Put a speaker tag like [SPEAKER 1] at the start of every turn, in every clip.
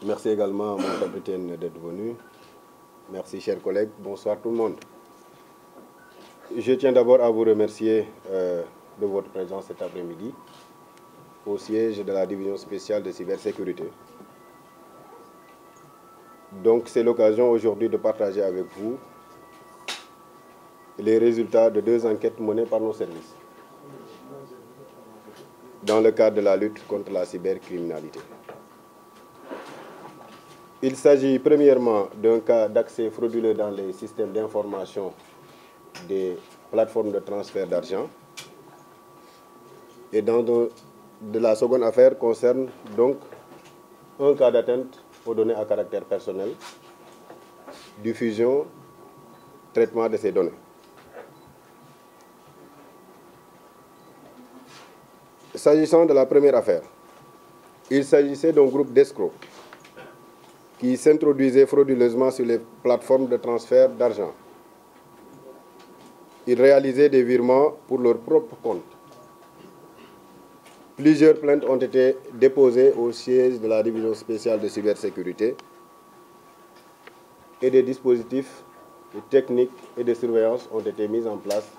[SPEAKER 1] Merci également à mon capitaine d'être venu. Merci, chers collègues. Bonsoir tout le monde. Je tiens d'abord à vous remercier de votre présence cet après-midi au siège de la division spéciale de cybersécurité. Donc, c'est l'occasion aujourd'hui de partager avec vous les résultats de 2 enquêtes menées par nos services dans le cadre de la lutte contre la cybercriminalité. Il s'agit premièrement d'un cas d'accès frauduleux dans les systèmes d'information des plateformes de transfert d'argent. Et de la seconde affaire concerne donc un cas d'atteinte aux données à caractère personnel, diffusion, traitement de ces données. S'agissant de la première affaire, il s'agissait d'un groupe d'escrocs qui s'introduisait frauduleusement sur les plateformes de transfert d'argent. Ils réalisaient des virements pour leur propre compte. Plusieurs plaintes ont été déposées au siège de la division spéciale de cybersécurité et des dispositifs techniques et de surveillance ont été mis en place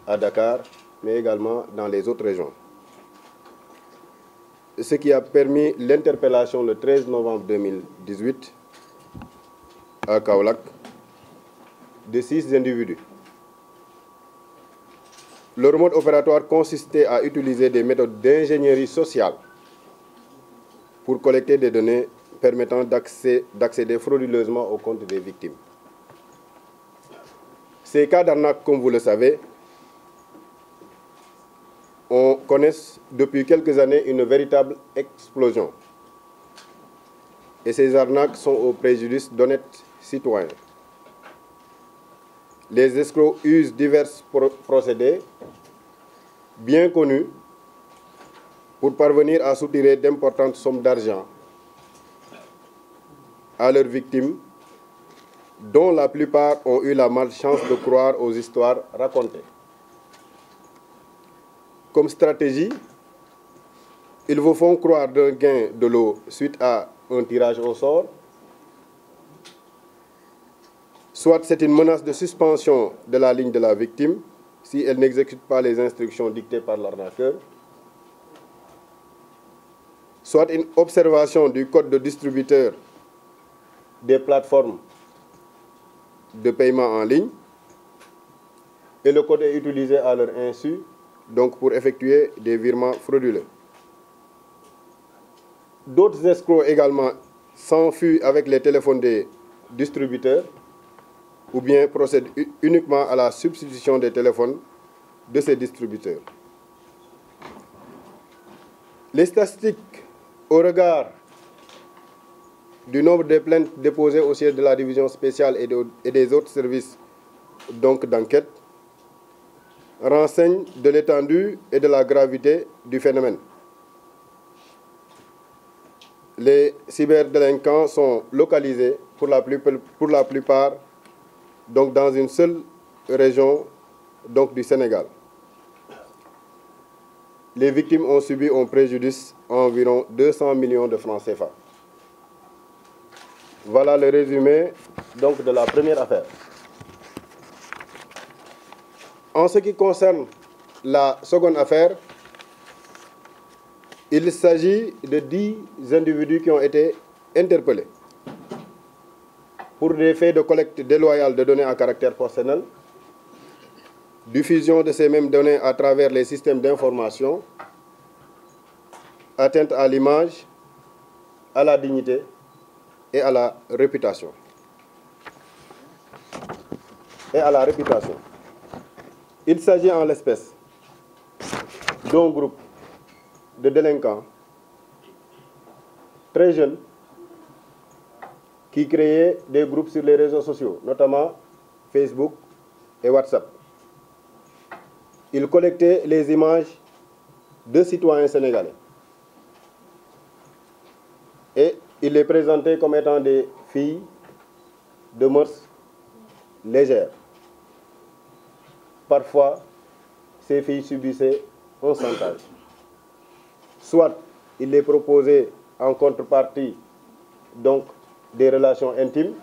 [SPEAKER 1] à Dakar, mais également dans les autres régions. Ce qui a permis l'interpellation le 13 novembre 2018 à Kaolack de 6 individus. Leur mode opératoire consistait à utiliser des méthodes d'ingénierie sociale pour collecter des données permettant d'accéder frauduleusement aux comptes des victimes. Ces cas d'arnaque, comme vous le savez, on connaît depuis quelques années une véritable explosion. Et ces arnaques sont au préjudice d'honnêtes citoyens. Les escrocs usent divers procédés bien connus pour parvenir à soutirer d'importantes sommes d'argent à leurs victimes, dont la plupart ont eu la malchance de croire aux histoires racontées. Comme stratégie, ils vous font croire d'un gain de l'eau suite à un tirage au sort. Soit c'est une menace de suspension de la ligne de la victime si elle n'exécute pas les instructions dictées par l'arnaqueur. Soit une observation du code de distributeur des plateformes de paiement en ligne. Et le code est utilisé à leur insu, donc pour effectuer des virements frauduleux. D'autres escrocs également s'enfuient avec les téléphones des distributeurs ou bien procèdent uniquement à la substitution des téléphones de ces distributeurs. Les statistiques au regard du nombre de plaintes déposées au siège de la division spéciale et des autres services d'enquête renseignent de l'étendue et de la gravité du phénomène. Les cyberdélinquants sont localisés pour la plupart dans une seule région du Sénégal. Les victimes ont subi un préjudice environ 200 millions de francs CFA. Voilà le résumé de la première affaire. En ce qui concerne la seconde affaire, il s'agit de 10 individus qui ont été interpellés pour des faits de collecte déloyale de données à caractère personnel, diffusion de ces mêmes données à travers les systèmes d'information, atteinte à l'image, à la dignité et à la réputation. Il s'agit en l'espèce d'un groupe de délinquants très jeunes qui créaient des groupes sur les réseaux sociaux, notamment Facebook et WhatsApp. Ils collectaient les images de citoyens sénégalais et ils les présentaient comme étant des filles de mœurs légères. Parfois, ces filles subissaient un chantage. Soit ils les proposaient en contrepartie donc des relations intimes,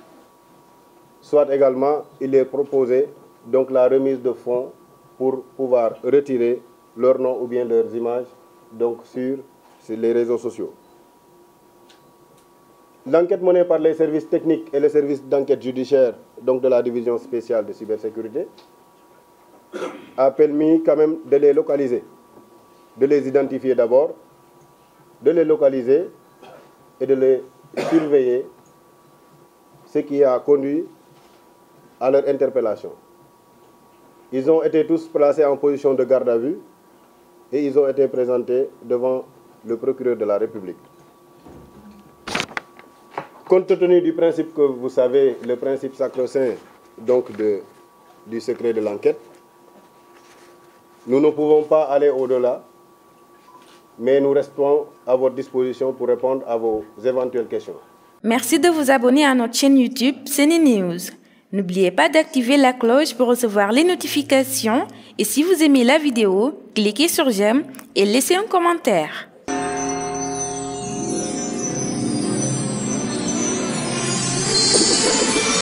[SPEAKER 1] soit également il est proposé donc la remise de fonds pour pouvoir retirer leur nom ou bien leurs images donc sur les réseaux sociaux. L'enquête menée par les services techniques et les services d'enquête judiciaire donc de la division spéciale de cybersécurité a permis quand même de les localiser, de les identifier d'abord, de les localiser et de les surveiller, ce qui a conduit à leur interpellation. Ils ont été tous placés en position de garde à vue et ils ont été présentés devant le procureur de la République. Compte tenu du principe que vous savez, le principe sacro-saint donc du secret de l'enquête, nous ne pouvons pas aller au-delà, mais nous restons à votre disposition pour répondre à vos éventuelles questions.
[SPEAKER 2] Merci de vous abonner à notre chaîne YouTube SeneNews. N'oubliez pas d'activer la cloche pour recevoir les notifications et si vous aimez la vidéo, cliquez sur j'aime et laissez un commentaire.